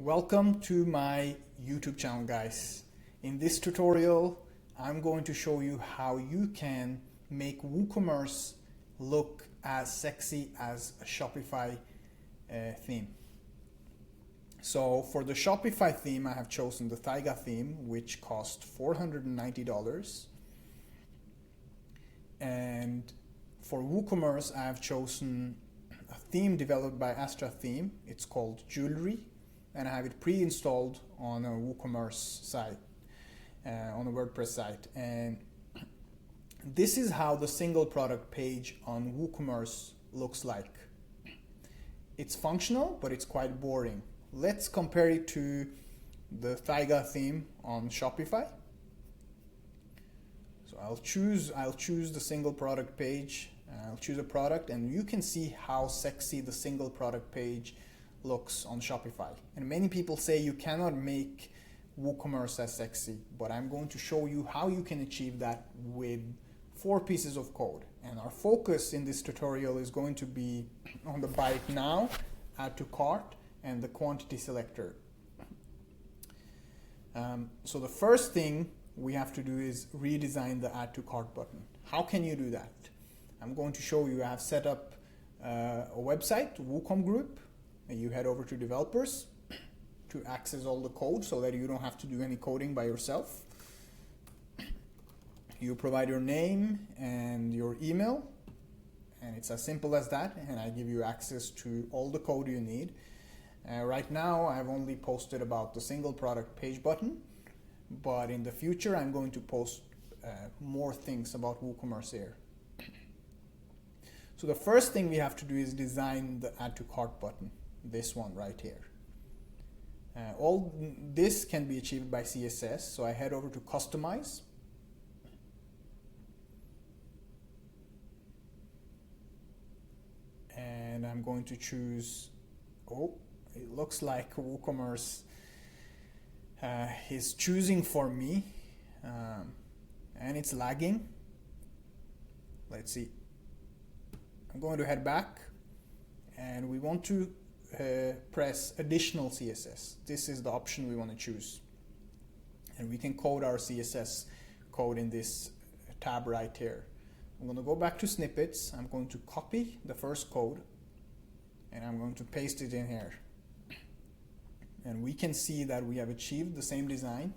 Welcome to my YouTube channel, guys. In this tutorial, I'm going to show you how you can make WooCommerce look as sexy as a Shopify theme. So for the Shopify theme, I have chosen the Taiga theme, which cost $490. And for WooCommerce, I have chosen a theme developed by Astra Theme. It's called Jewelry, and I have it pre-installed on a WooCommerce site, on a WordPress site. And this is how the single product page on WooCommerce looks like. It's functional, but it's quite boring. Let's compare it to the Taiga theme on Shopify. So I'll choose the single product page. I'll choose a product, and you can see how sexy the single product page looks on Shopify. And many people say you cannot make WooCommerce as sexy, but I'm going to show you how you can achieve that with 4 pieces of code. And our focus in this tutorial is going to be on the buy it now, add to cart, and the quantity selector. So the first thing we have to do is redesign the add to cart button. How can you do that? I'm going to show you. I have set up a website, Woocom group, and you head over to developers to access all the code so that you don't have to do any coding by yourself. You provide your name and your email, and it's as simple as that, and I give you access to all the code you need. Right now I've only posted about the single product page button, but in the future I'm going to post more things about WooCommerce here. So the first thing we have to do is design the add to cart button, this one right here. All this can be achieved by CSS, so I head over to customize. And I'm going to choose, it looks like WooCommerce is choosing for me, and it's lagging. Let's see. I'm going to head back, and we want to press additional CSS. This is the option we want to choose, and we can code our CSS code in this tab right here. I'm going to go back to snippets. I'm going to copy the first code, and I'm going to paste it in here. And we can see that we have achieved the same design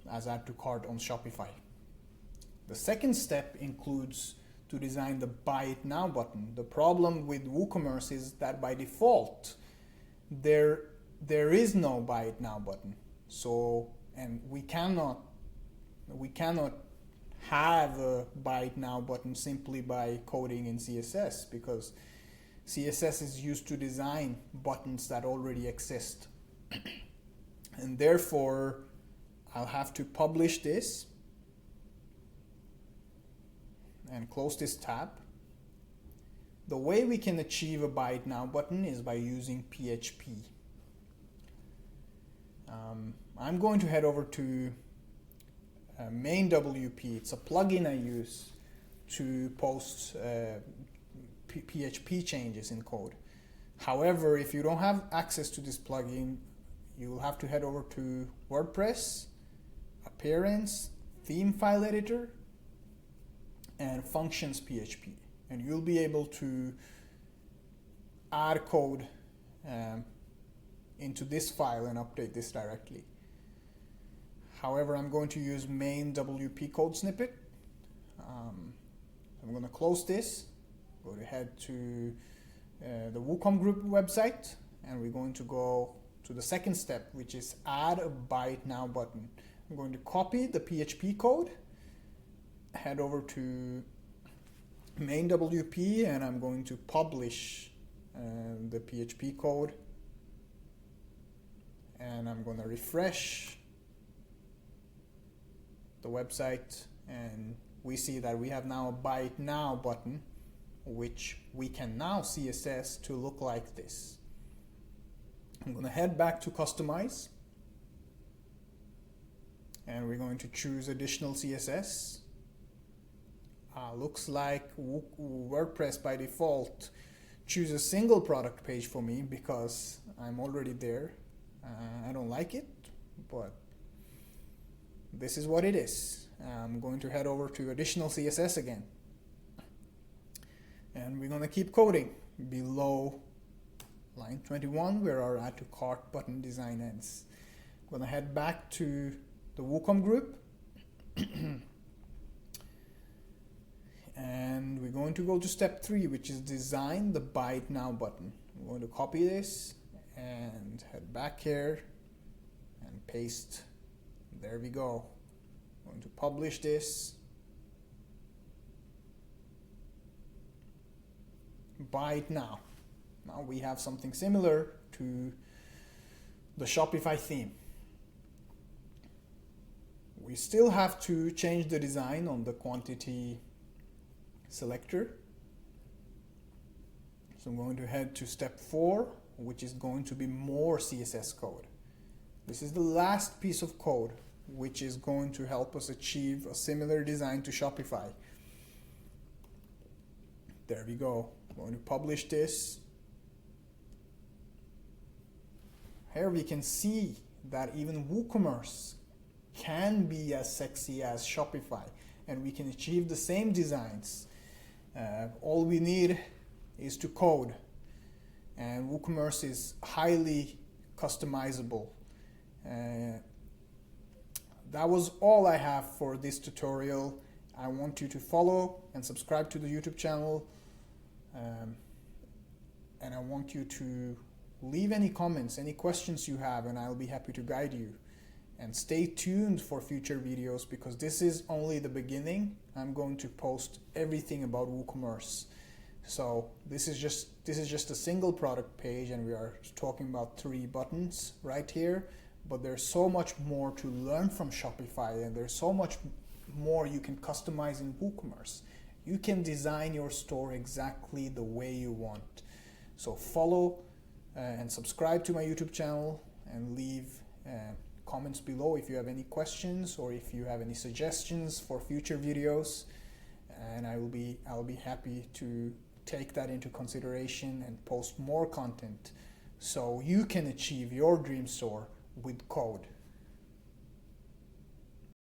as add to cart on Shopify. The second step includes to design the buy it now button. The problem with WooCommerce is that by default there is no buy it now button. So, and we cannot have a buy it now button simply by coding in CSS, because CSS is used to design buttons that already exist. And therefore I'll have to publish this and close this tab. The way we can achieve a buy it now button is by using PHP. I'm going to head over to main WP. It's a plugin I use to post PHP changes in code. However, if you don't have access to this plugin, you will have to head over to WordPress, Appearance, Theme File Editor, and Functions PHP, and you'll be able to add code into this file and update this directly. However, I'm going to use main WP code snippet. I'm going to close this, go to head to the Woocom group website, and we're going to go to the second step, which is add a buy it now button. I'm going to copy the PHP code, head over to main WP, and I'm going to publish the PHP code, and I'm going to refresh the website, and we see that we have now a buy it now button, which we can now CSS to look like this. I'm going to head back to customize, and we're going to choose additional CSS. Looks like WordPress by default choose a single product page for me because I'm already there. I don't like it, but this is what it is. I'm going to head over to additional CSS again. And we're going to keep coding below line 21 where our add to cart button design ends. I'm going to head back to the Woocom group. And we're going to go to step 3, which is design the buy it now button. I'm going to copy this and head back here and paste. There we go. I'm going to publish this. Buy it now. Now we have something similar to the Shopify theme. We still have to change the design on the quantity selector. So I'm going to head to step 4, which is going to be more CSS code. This is the last piece of code which is going to help us achieve a similar design to Shopify. There we go. I'm going to publish this. Here we can see that even WooCommerce can be as sexy as Shopify, and we can achieve the same designs. All we need is to code, and WooCommerce is highly customizable. That was all I have for this tutorial. I want you to follow and subscribe to the YouTube channel, and I want you to leave any comments, any questions you have, and I'll be happy to guide you. And stay tuned for future videos because this is only the beginning. I'm going to post everything about WooCommerce. So this is just a single product page, and we are talking about 3 buttons right here. But there's so much more to learn from Shopify, and there's so much more you can customize in WooCommerce. You can design your store exactly the way you want. So follow and subscribe to my YouTube channel, and leave comments below if you have any questions or if you have any suggestions for future videos, and I'll be happy to take that into consideration and post more content so you can achieve your dream store with code.